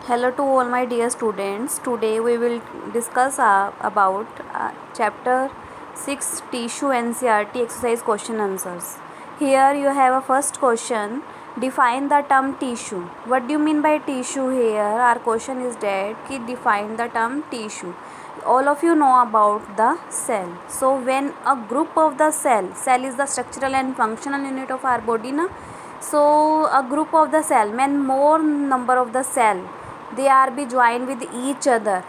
Hello to all my dear students. Today we will discuss about chapter 6 tissue NCERT exercise question answers. Here you have a first question. Define the term tissue. What do you mean by tissue here? Our question is that ki define the term tissue. All of you know about the cell. So when a group of the cell is the structural and functional unit of our body na. So a group of the cell, when more number of the cell, they are be joined with each other,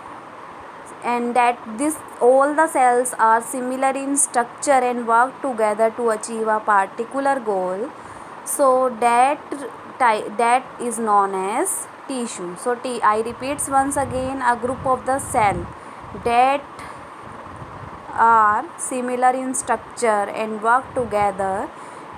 and that this all the cells are similar in structure and work together to achieve a particular goal. So that is known as tissue. So I repeats once again, a group of the cell that are similar in structure and work together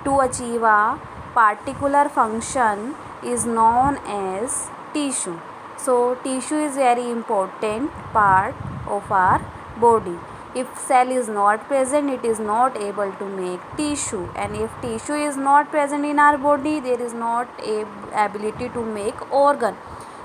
to achieve a particular function is known as tissue. So tissue is very important part of our body. If cell is not present, it is not able to make tissue, and if tissue is not present in our body, there is not a ability to make organ.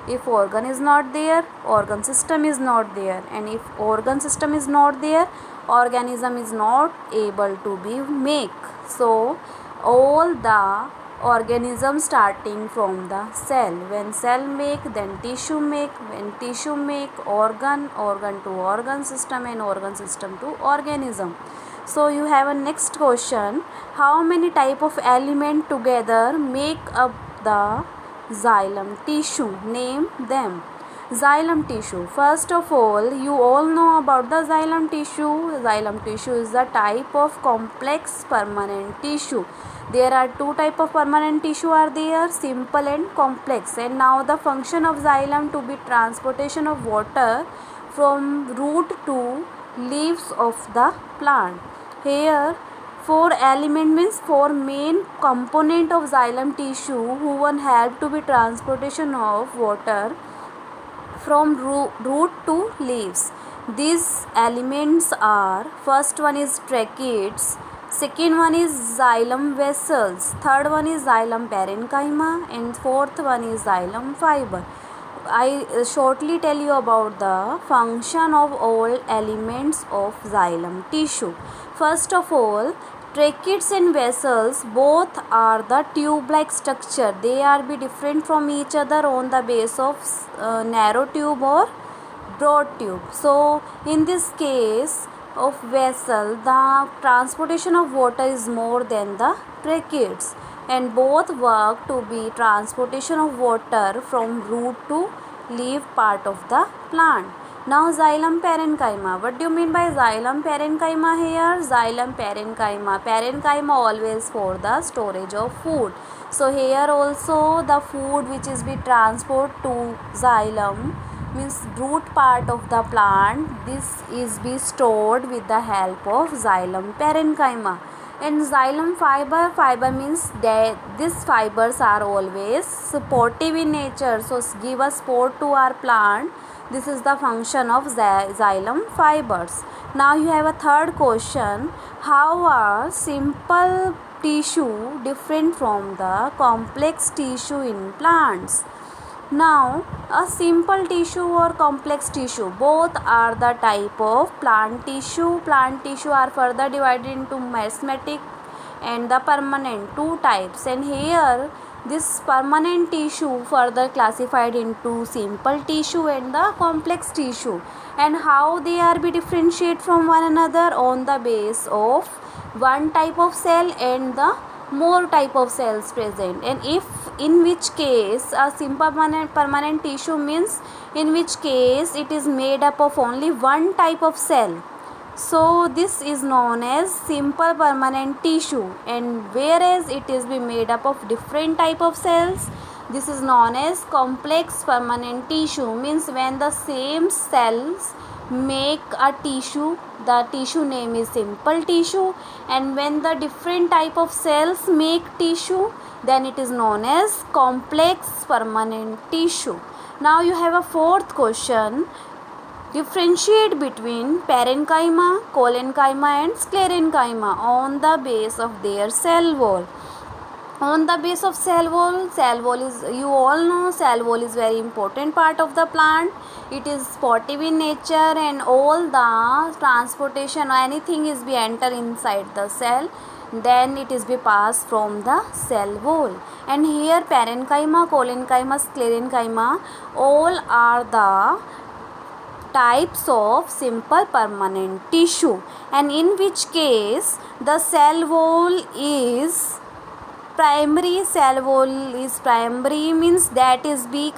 If organ is not there, organ system is not there, and if organ system is not there, organism is not able to be make. So all the organism starting from the cell, when cell make, then tissue make, when tissue make, organ to organ system, and organ system to organism. So you have a next question. How many type of element together make up the xylem tissue? Name them. Xylem tissue. First of all, you all know about the xylem tissue. Xylem tissue is a type of complex permanent tissue. There are two type of permanent tissue are there, simple and complex. And now the function of xylem to be transportation of water from root to leaves of the plant. Here four element means four main component of xylem tissue who one help to be transportation of water from root to leaves. These elements are, first one is tracheids, second one is xylem vessels, third one is xylem parenchyma, and fourth one is xylem fiber. I shortly tell you about the function of all elements of xylem tissue. First of all, tracheids and vessels both are the tube-like structure. They are be different from each other on the base of narrow tube or broad tube. So in this case of vessel, the transportation of water is more than the tracheids, and both work to be transportation of water from root to leaf part of the plant. Now xylem parenchyma. What do you mean by xylem parenchyma here? Xylem parenchyma. Parenchyma always for the storage of food. So here also the food which is be transport to xylem means root part of the plant. This is be stored with the help of xylem parenchyma. And xylem fiber means that these fibers are always supportive in nature, so give a support to our plant. This is the function of xylem fibers. Now you have a third question. How are simple tissue different from the complex tissue in plants? Now, a simple tissue or complex tissue, both are the type of plant tissue. Plant tissue are further divided into mesomeric and the permanent, two types. And here, this permanent tissue further classified into simple tissue and the complex tissue. And how they are be differentiate from one another on the base of one type of cell and the more type of cells present. And if in which case a simple permanent tissue means in which case it is made up of only one type of cell, so this is known as simple permanent tissue. And whereas it is be made up of different type of cells, this is known as complex permanent tissue. Means when the same cells make a tissue, the tissue name is simple tissue, and when the different type of cells make tissue, then it is known as complex permanent tissue. Now you have a fourth question. Differentiate between parenchyma, collenchyma and sclerenchyma on the base of their cell wall. On the base of cell wall is, you all know, cell wall is very important part of the plant. It is sportive in nature, and all the transportation or anything is be enter inside the cell, then it is be passed from the cell wall. And here parenchyma, collenchyma, sclerenchyma, all are the types of simple permanent tissue, and in which case the cell wall is primary. Cell wall is primary means that is be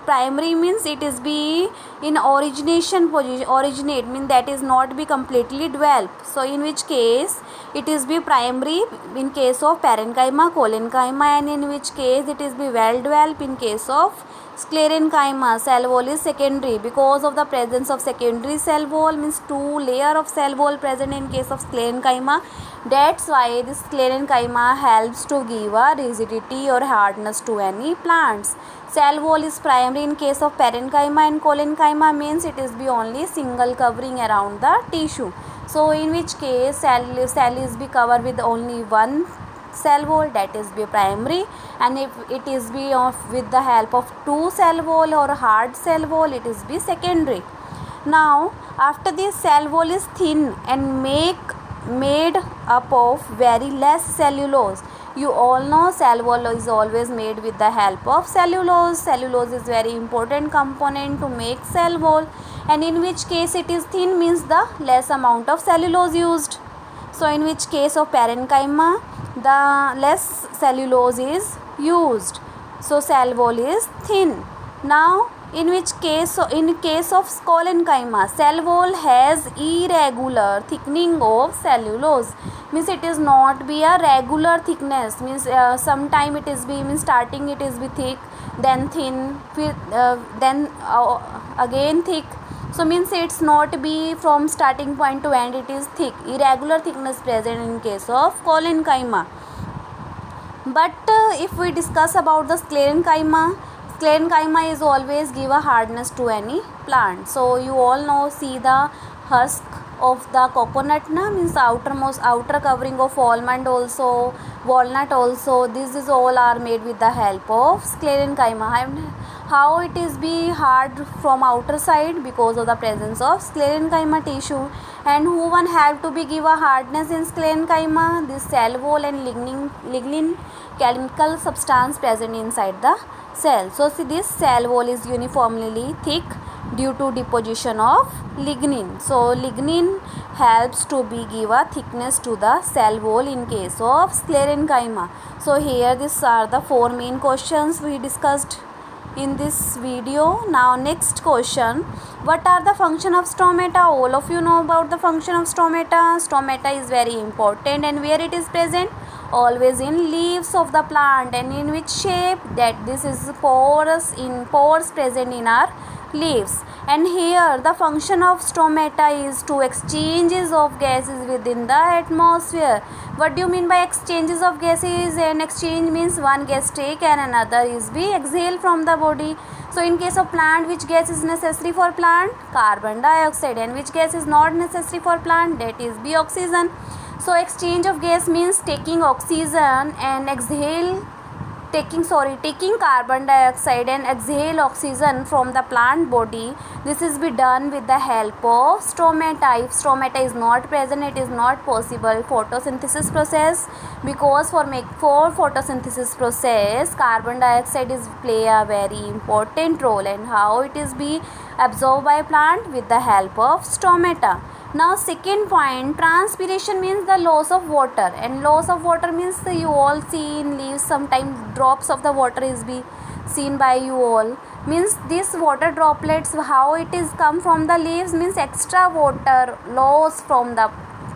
primary means it is be in origination position. Originate means that is not be completely developed, so in which case it is be primary in case of parenchyma, collenchyma, and in which case it is be well developed in case of sclerenchyma. Cell wall is secondary because of the presence of secondary cell wall, means two layer of cell wall present in case of sclerenchyma. That's why this sclerenchyma helps to give a rigidity or hardness to any plants. Cell wall is primary in case of parenchyma, and collenchyma means it is be only single covering around the tissue. So in which case cell is be covered with only one cell wall, that is be primary, and if it is be of with the help of two cell wall or hard cell wall, it is be secondary. Now after this, cell wall is thin and made up of very less cellulose. You all know cell wall is always made with the help of cellulose. Cellulose is very important component to make cell wall, and in which case it is thin means the less amount of cellulose used. So in which case of parenchyma, the less cellulose is used, so cell wall is thin. Now in which case, in case of collenchyma, cell wall has irregular thickening of cellulose, means it is not be a regular thickness, means sometime it is be, means starting it is be thick, then thin, then again thick. So means it's not be from starting point to end, it is thick, irregular thickness present in case of collenchyma. But if we discuss about the sclerenchyma is always give a hardness to any plant. So you all know, see the husk of the coconut na, means outer covering of almond also, walnut also, this is all are made with the help of sclerenchyma. And how it is be hard from outer side? Because of the presence of sclerenchyma tissue. And who one have to be give a hardness in sclerenchyma? This cell wall and lignin chemical substance present inside the cell. So see, this cell wall is uniformly thick due to deposition of lignin. So lignin helps to be give a thickness to the cell wall in case of sclerenchyma. So here these are the four main questions we discussed in this video. Now next question, what are the function of stomata? All of you know about the function of stomata. Stomata is very important, and where it is present? Always in leaves of the plant. And in which shape? That this is pores present in our leaves. And here the function of stomata is to exchanges of gases within the atmosphere. What do you mean by exchanges of gases? An exchange means one gas take and another is be exhaled from the body. So in case of plant, which gas is necessary for plant? Carbon dioxide. And which gas is not necessary for plant? That is be oxygen. So exchange of gas means taking oxygen and taking carbon dioxide and exhale oxygen from the plant body. This is be done with the help of stomata. If stomata is not present, it is not possible photosynthesis process, because for photosynthesis process, carbon dioxide is play a very important role. And how it is be absorbed by plant? With the help of stomata. Now second point, transpiration means the loss of water, and loss of water means you all see in leaves sometimes drops of the water is be seen by you all, means this water droplets, how it is come from the leaves, means extra water loss from the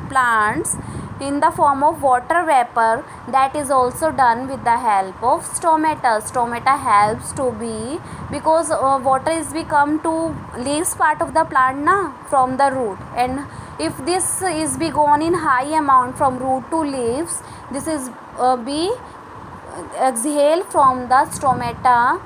plants in the form of water vapor, that is also done with the help of stomata. Stomata helps to be, because water is become to leaves part of the plant na, from the root, and if this is be gone in high amount from root to leaves, this is be exhale from the stomata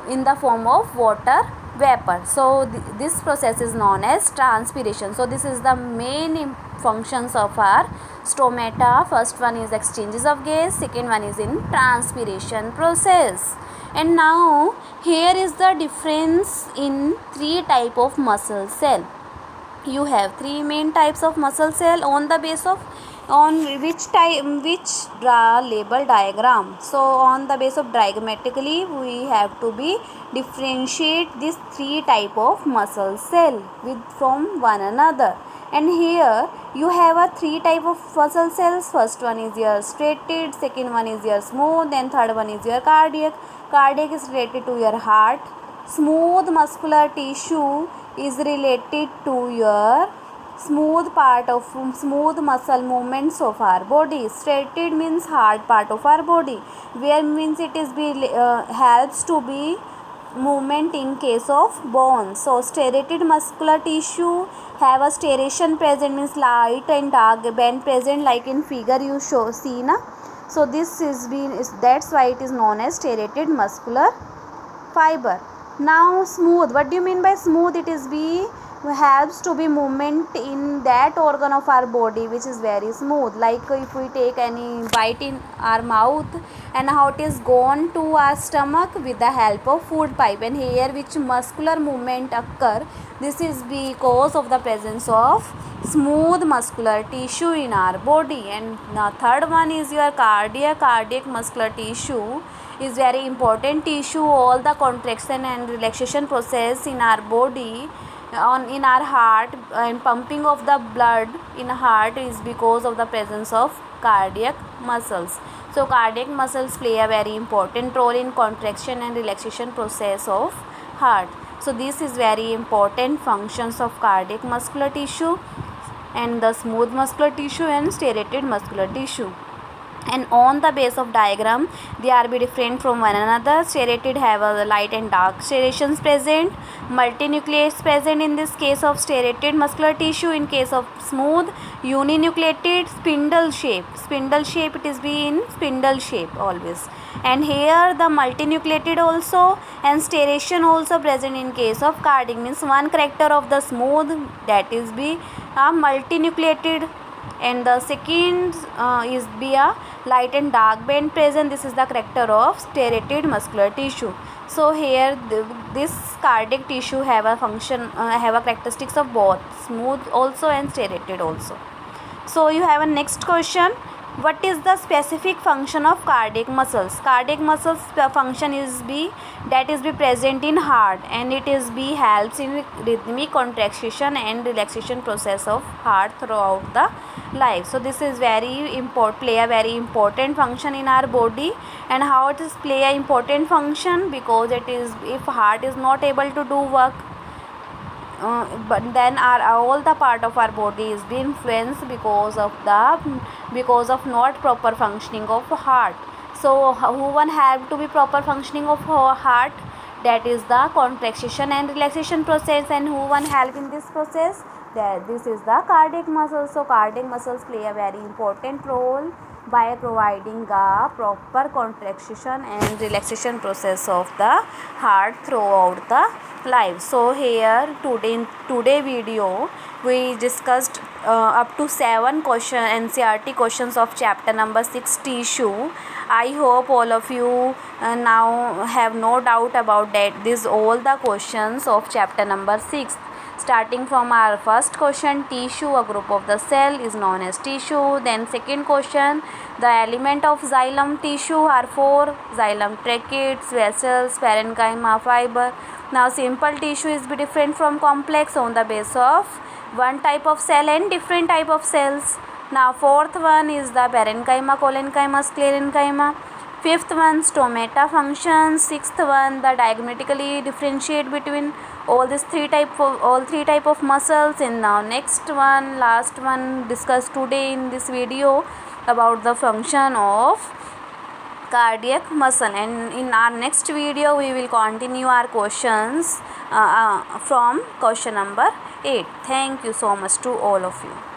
in the form of water vapor. So this process is known as transpiration. So this is the main functions of our Stomata, first one is exchanges of gas, second one is in transpiration process. And now here is the difference in three type of muscle cell. You have three main types of muscle cell on the base of which draw label diagram. So on the base of diagrammatically we have to be differentiate these three type of muscle cell with from one another. And here you have a three type of muscle cells. First one is your striated, second one is your smooth, and third one is your cardiac. Cardiac is related to your heart. Smooth muscular tissue is related to your smooth muscle movements of our body. Striated means hard part of our body, where means it is helps to be movement in case of bones. So striated muscular tissue have a striation present, means light and dark band present, like in figure you see na. So this that's why it is known as striated muscular fiber. Now smooth, what do you mean by smooth? It is helps to be movement in that organ of our body which is very smooth, like if we take any bite in our mouth and how it is gone to our stomach with the help of food pipe, and here which muscular movement occur, this is because of the presence of smooth muscular tissue in our body. And the third one is your cardiac muscular tissue is very important tissue. All the contraction and relaxation process in our body in our heart and pumping of the blood in heart is because of the presence of cardiac muscles. So cardiac muscles play a very important role in contraction and relaxation process of heart. So this is very important functions of cardiac muscular tissue and the smooth muscular tissue and striated muscular tissue. And on the base of diagram they are be different from one another. Striated have a light and dark striations present, multinucleates present in this case of striated muscular tissue. In case of smooth, uninucleated, spindle shape it is be in spindle shape always. And here the multinucleated also and striation also present in case of cardiac, means one character of the smooth, that is be a multinucleated, and the second is be a light and dark band present. This is the character of striated muscular tissue. So here this cardiac tissue have a function have a characteristics of both smooth also and striated also. So you have a next question. What is the specific function of cardiac muscles? Cardiac muscles function is be present in heart, and it is helps in rhythmic contraction and relaxation process of heart throughout the life. So this is play a very important function in our body. And how it is play a important function? Because it is, if heart is not able to do work, but then all the part of our body is being influenced because of not proper functioning of heart. So who one have to be proper functioning of heart? That is the contraction and relaxation process. And who one help in this process? That this is the cardiac muscles. So cardiac muscles play a very important role by providing a proper contraction and relaxation process of the heart throughout the life. So here today video we discussed up to 7 NCERT questions of chapter number 6 tissue. I hope all of you now have no doubt about that these all the questions of chapter number 6. Starting from our first question, tissue, a group of the cell, is known as tissue. Then second question, the element of xylem tissue are 4: xylem, tracheids, vessels, parenchyma, fiber. Now simple tissue is different from complex on the base of one type of cell and different type of cells. Now fourth one is the parenchyma, collenchyma, sclerenchyma. Fifth one, stomata functions. Sixth one, the diagrammatically differentiate between all three type of muscles. And now next one, last one discussed today in this video about the function of cardiac muscle. And in our next video we will continue our questions from question number 8. Thank you so much to all of you.